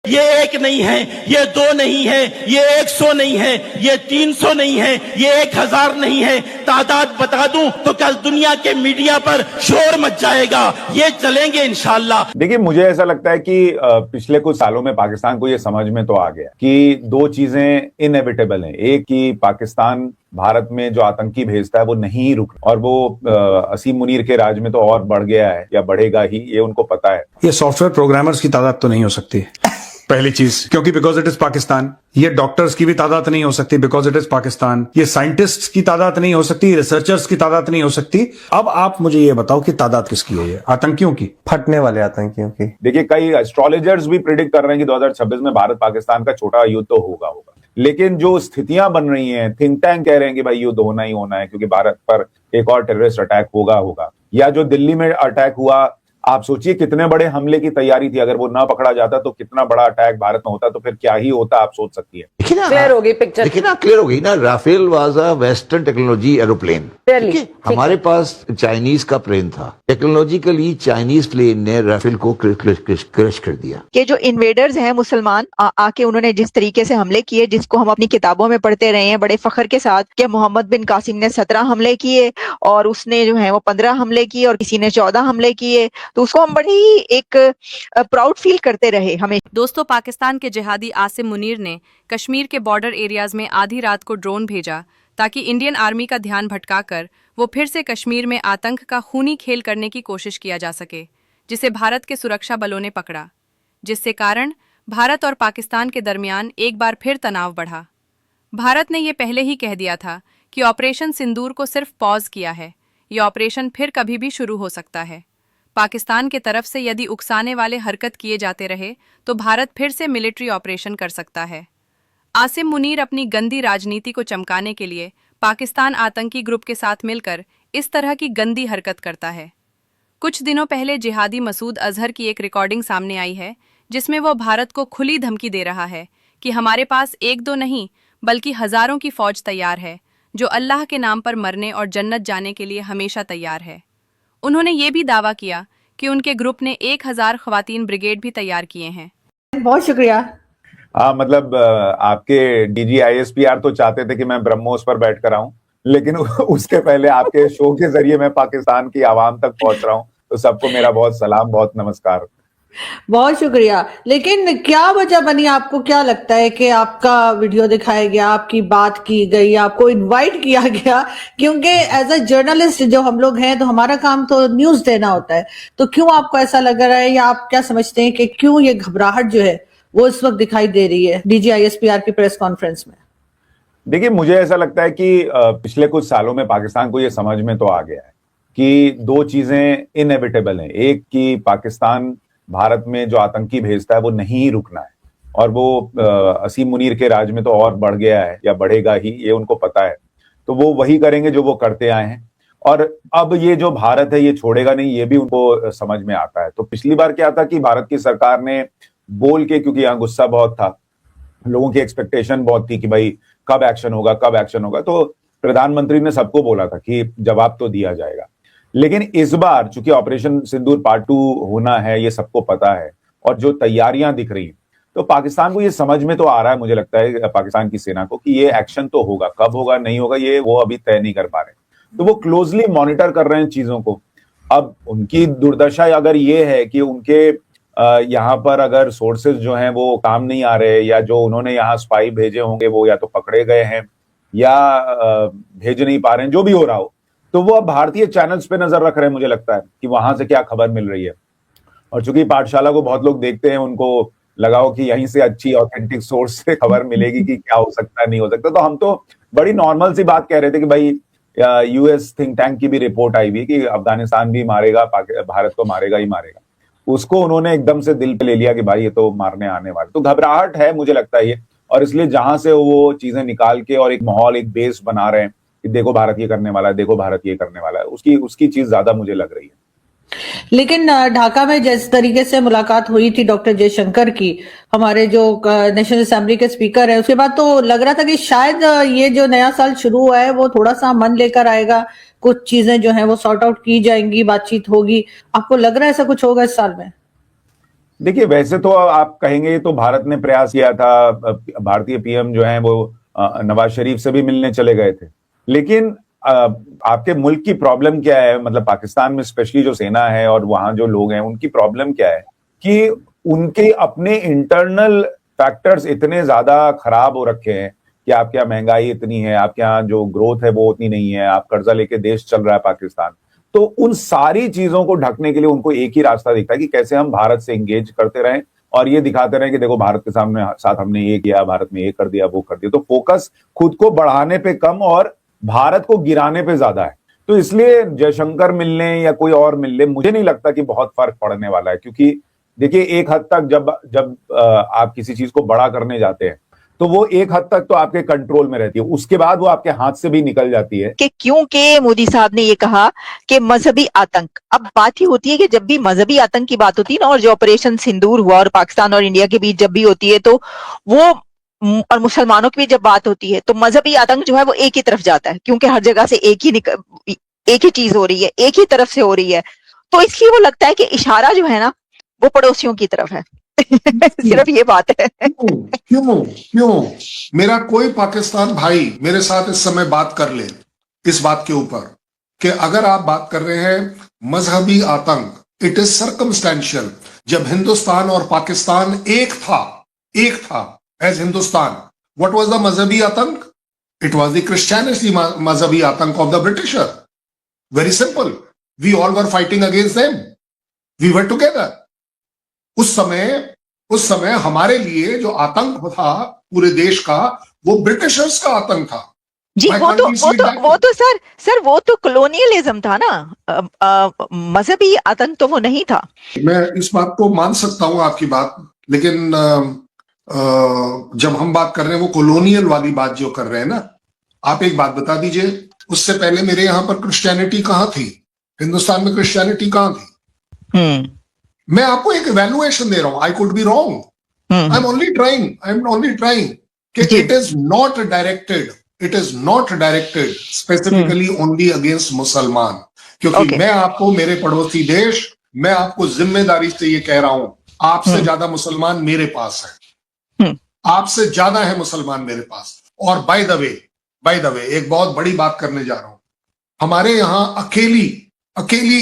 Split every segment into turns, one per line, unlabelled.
ये एक नहीं है, ये दो नहीं है, ये 100 नहीं है, ये 300 नहीं है, ये 1000 नहीं है। तादाद बता दूं तो कल दुनिया के मीडिया पर शोर मच जाएगा। ये चलेंगे इंशाल्लाह।
देखिए, मुझे ऐसा लगता है कि पिछले कुछ सालों में पाकिस्तान को ये समझ में तो आ गया कि दो चीजें इनएविटेबल हैं। एक कि पाकिस्तान भारत में जो आतंकी भेजता है वो नहीं रुक, और वो असीम मुनीर के राज में तो और बढ़ गया है या बढ़ेगा ही, ये उनको पता है।
ये सॉफ्टवेयर प्रोग्रामर्स की तादाद तो नहीं हो सकती पहली चीज, क्योंकि बिकॉज इट इज पाकिस्तान। ये डॉक्टर्स की भी तादाद नहीं हो सकती बिकॉज इट इज पाकिस्तान। ये साइंटिस्ट्स की तादाद नहीं हो सकती, रिसर्चर्स की तादाद नहीं हो सकती। अब आप मुझे ये बताओ कि तादाद किसकी है? ये आतंकियों की,
फटने वाले आतंकियों की।
देखिए, कई एस्ट्रोलॉजर्स भी प्रिडिक्ट कर रहे हैं कि 2026 में भारत पाकिस्तान का छोटा युद्ध तो होगा। लेकिन जो स्थितियां बन रही हैं, थिंक टैंक कह रहे हैं कि भाई युद्ध होना ही होना है क्योंकि भारत पर एक और टेररिस्ट अटैक होगा। या जो दिल्ली में अटैक हुआ, आप सोचिए कितने बड़े हमले की तैयारी थी। अगर वो ना पकड़ा जाता तो कितना बड़ा अटैक भारत में होता, तो फिर क्या ही होता, आप सोच सकती है।
क्लियर हो गई पिक्चर।
देखिए ना, क्लियर हो गई ना। Rafale was a western technology aeroplane. हमारे पास चाइनीज का प्लेन था। टेक्नोलॉजिकली चाइनीज प्लेन ने राफेल को क्रश कर दिया।
कि जो इन्वेडर्स हैं मुसलमान आके उन्होंने जिस तरीके से हमले किए, जिसको हम अपनी किताबों में पढ़ते रहे हैं बड़े फख्र के साथ, कि मोहम्मद बिन कासिम ने 17 हमले किए और उसने जो है वो 15 हमले किए और किसी ने 14 हमले किए, तो उसको हम बड़ी एक प्राउड फील करते रहे हमें।
दोस्तों, पाकिस्तान के जिहादी आसिम मुनीर ने कश्मीर के बॉर्डर एरियाज में आधी रात को ड्रोन भेजा ताकि इंडियन आर्मी का ध्यान भटकाकर वो फिर से कश्मीर में आतंक का खूनी खेल करने की कोशिश किया जा सके, जिसे भारत के सुरक्षा बलों ने पकड़ा, जिससे कारण भारत और पाकिस्तान के दरमियान एक बार फिर तनाव बढ़ा। भारत ने यह पहले ही कह दिया था कि ऑपरेशन सिंदूर को सिर्फ पॉज किया है, ये ऑपरेशन फिर कभी भी शुरू हो सकता है। पाकिस्तान के तरफ से यदि उकसाने वाले हरकत किए जाते रहे तो भारत फिर से मिलिट्री ऑपरेशन कर सकता है। आसिम मुनीर अपनी गंदी राजनीति को चमकाने के लिए पाकिस्तान आतंकी ग्रुप के साथ मिलकर इस तरह की गंदी हरकत करता है। कुछ दिनों पहले जिहादी मसूद अजहर की एक रिकॉर्डिंग सामने आई है जिसमें वो भारत को खुली धमकी दे रहा है कि हमारे पास एक दो नहीं बल्कि हजारों की फौज तैयार है जो अल्लाह के नाम पर मरने और जन्नत जाने के लिए हमेशा तैयार है। उन्होंने ये भी दावा किया कि उनके ग्रुप ने 1000 ख्वातीन ब्रिगेड भी तैयार किए हैं।
बहुत शुक्रिया।
मतलब आपके डीजी ISPR तो चाहते थे कि मैं ब्रह्मोस पर बैठ कर आऊं, लेकिन उसके पहले आपके शो के जरिए मैं पाकिस्तान की आवाम तक पहुंच रहा हूं, तो सबको मेरा बहुत सलाम, बहुत नमस्कार।
बहुत शुक्रिया। लेकिन क्या वजह बनी, आपको क्या लगता है कि आपका वीडियो दिखाया गया, आपकी बात की गई, आपको इनवाइट किया गया? क्योंकि एज अ जर्नलिस्ट जो हम लोग हैं तो हमारा काम तो न्यूज देना होता है, तो क्यों आपको ऐसा लग रहा है या आप क्या समझते हैं कि क्यों ये घबराहट जो है वो इस वक्त दिखाई दे रही है डीजी ISPR की प्रेस कॉन्फ्रेंस में?
देखिए, मुझे ऐसा लगता है कि पिछले कुछ सालों में पाकिस्तान को ये समझ में तो आ गया है कि दो चीजें इनएविटेबल हैं। एक कि पाकिस्तान भारत में जो आतंकी भेजता है वो नहीं रुकना है, और वो असीम मुनीर के राज में तो और बढ़ गया है या बढ़ेगा ही, ये उनको पता है। तो वो वही करेंगे जो वो करते आए हैं, और अब ये जो भारत है ये छोड़ेगा नहीं, ये भी उनको समझ में आता है। तो पिछली बार क्या था कि भारत की सरकार ने बोल के, क्योंकि यहाँ गुस्सा बहुत था, लोगों की एक्सपेक्टेशन बहुत थी कि भाई कब एक्शन होगा, कब एक्शन होगा, तो प्रधानमंत्री ने सबको बोला था कि जवाब तो दिया जाएगा। लेकिन इस बार चूंकि ऑपरेशन सिंदूर पार्ट 2 होना है, ये सबको पता है, और जो तैयारियां दिख रही हैं, तो पाकिस्तान को ये समझ में तो आ रहा है, मुझे लगता है पाकिस्तान की सेना को, कि ये एक्शन तो होगा। कब होगा, नहीं होगा, ये वो अभी तय नहीं कर पा रहे। तो वो क्लोजली मॉनिटर कर रहे हैं चीजों को। अब उनकी दुर्दशा अगर ये है कि उनके यहाँ पर अगर सोर्सेज जो हैं वो काम नहीं आ रहे, या जो उन्होंने यहाँ स्पाई भेजे होंगे वो या तो पकड़े गए हैं या भेज नहीं पा रहे हैं, जो भी हो रहा हो, तो वो अब भारतीय चैनल्स पे नजर रख रहे हैं, मुझे लगता है कि वहां से क्या खबर मिल रही है। और चूंकि पाठशाला को बहुत लोग देखते हैं, उनको लगा हो कि यहीं से अच्छी ऑथेंटिक सोर्स से खबर मिलेगी कि क्या हो सकता है, नहीं हो सकता। तो हम तो बड़ी नॉर्मल सी बात कह रहे थे कि भाई US थिंक टैंक की भी रिपोर्ट आई हुई कि अफगानिस्तान भी मारेगा, भारत को मारेगा ही मारेगा। उसको उन्होंने एकदम से दिल पे ले लिया कि भाई ये तो मारने आने वाले। तो घबराहट है, मुझे लगता है ये, और इसलिए जहां से वो चीजें निकाल के और एक माहौल, एक बेस बना रहे हैं कि देखो भारत ये करने वाला है, देखो भारत ये करने वाला है, उसकी चीज ज्यादा मुझे लग रही है।
लेकिन ढाका में जिस तरीके से मुलाकात हुई थी डॉक्टर जयशंकर की, हमारे जो नेशनल असेंबली के स्पीकर है, उसके बाद तो लग रहा था कि शायद ये जो नया साल शुरू हुआ है वो थोड़ा सा मन लेकर आएगा, कुछ चीजें जो हैं वो सॉर्ट आउट की जाएंगी, बातचीत होगी। आपको लग रहा है ऐसा कुछ होगा इस साल में?
देखिए, वैसे तो आप कहेंगे तो भारत ने प्रयास किया था, भारतीय पीएम जो है वो नवाज शरीफ से भी मिलने चले गए थे, लेकिन आपके मुल्क की प्रॉब्लम क्या है, मतलब पाकिस्तान में स्पेशली जो सेना है और वहां जो लोग हैं उनकी प्रॉब्लम क्या है कि उनके अपने इंटरनल फैक्टर्स इतने ज्यादा खराब हो रखे हैं कि आपके यहाँ महंगाई इतनी है, आपके यहाँ जो ग्रोथ है वो उतनी नहीं है, आप कर्जा लेके देश चल रहा है पाकिस्तान। तो उन सारी चीजों को ढकने के लिए उनको एक ही रास्ता दिखता है कि कैसे हम भारत से एंगेज करते रहें और ये दिखाते रहें कि देखो भारत के साथ हमने ये किया, भारत ने ये कर दिया, वो कर दिया। तो फोकस खुद को बढ़ाने पे कम और भारत को गिराने पे ज्यादा है। तो इसलिए जयशंकर मिलने या कोई और मिलने, मुझे नहीं लगता कि बहुत फर्क पड़ने वाला है, क्योंकि देखिए एक हद तक जब आप किसी चीज को बड़ा करने जाते हैं तो वो एक हद तक तो आपके कंट्रोल में रहती है, उसके बाद वो आपके हाथ से भी निकल जाती है।
कि क्योंकि मोदी साहब ने ये कहा कि मजहबी आतंक, अब बात ही होती है कि जब भी मजहबी आतंक की बात होती है ना, और जो ऑपरेशन सिंदूर हुआ और पाकिस्तान और इंडिया के बीच जब भी होती है तो वो और मुसलमानों की भी जब बात होती है तो मजहबी आतंक जो है वो एक ही तरफ जाता है, क्योंकि हर जगह से एक ही चीज हो रही है, एक ही तरफ से हो रही है। तो इसलिए वो लगता है कि इशारा जो है ना वो पड़ोसियों की तरफ है। सिर्फ ये बात है।
क्यों मेरा कोई पाकिस्तान भाई मेरे साथ इस समय बात कर ले इस बात के ऊपर कि अगर आप बात कर रहे हैं मजहबी आतंक, इट इज सर्कमस्टेंशियल। जब हिंदुस्तान और पाकिस्तान एक था as Hindustan, what was the मजहबी आतंक? इट वाज द क्रिश्चियनिटी मजहबी आतंक of the Britisher. Very simple, we all were fighting against them, we were together. उस समय हमारे लिए जो आतंक था पूरे देश का, वो ब्रिटिशर्स का आतंक था
जी। वो तो सर वो तो कॉलोनियलिज्म था ना, मजहबी आतंक तो वो नहीं था।
मैं इस बात को मान सकता हूं आपकी बात, लेकिन जब हम बात कर रहे हैं वो कॉलोनियल वाली बात जो कर रहे हैं ना, आप एक बात बता दीजिए, उससे पहले मेरे यहां पर क्रिश्चियनिटी कहां थी? हिंदुस्तान में क्रिश्चियनिटी कहां थी? मैं आपको एक इवैल्यूएशन दे रहा हूं, I could be wrong, I am only trying कि it is not directed specifically only against मुसलमान, क्योंकि मैं आपको मेरे पड़ोसी देश, मैं आपको जिम्मेदारी से ये कह रहा हूं, आपसे ज्यादा मुसलमान मेरे पास है, आपसे ज्यादा है मुसलमान मेरे पास। और बाय द वे एक बहुत बड़ी बात करने जा रहा हूं, हमारे यहां अकेली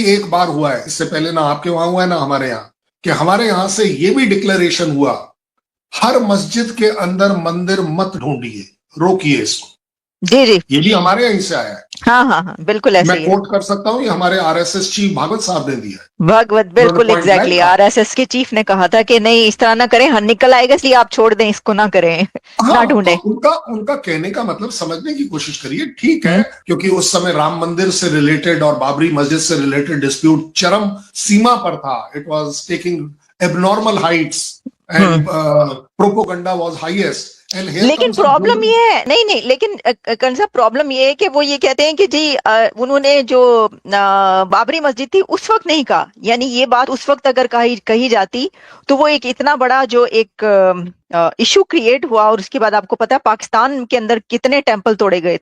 एक बार हुआ है, इससे पहले ना आपके वहां हुआ है ना हमारे यहां, कि हमारे यहां से यह भी डिक्लेरेशन हुआ, हर मस्जिद के अंदर मंदिर मत ढूंढिए, रोकिए इसको।
जी
ये भी हमारे यहीं से आया है।
हाँ, बिल्कुल ऐसे
मैं कोट कर सकता हूँ, ये हमारे आरएसएस चीफ भागवत साहब ने दिया है।
भागवत, बिल्कुल एग्जैक्टली। आरएसएस के चीफ ने कहा था कि नहीं इस तरह ना करें, हाँ निकल आएगा, इसलिए आप छोड़ दें, इसको ना करें, ना ढूंढें।
उनका कहने का मतलब समझने की कोशिश करिए, ठीक है, क्योंकि उस समय राम मंदिर से रिलेटेड और बाबरी मस्जिद से रिलेटेड डिस्प्यूट चरम सीमा पर था, it was taking abnormal Heights and propaganda was highest.
लेकिन प्रॉब्लम ये है, नहीं, लेकिन कंसा प्रॉब्लम ये है कि वो ये कहते हैं कि जी उन्होंने जो बाबरी मस्जिद थी उस वक्त नहीं कहा, यानी ये बात उस वक्त अगर कही जाती तो वो एक इतना बड़ा जो एक इशू क्रिएट हुआ, और उसके बाद आपको पता है पाकिस्तान के अंदर कितने टेम्पल तोड़े गए।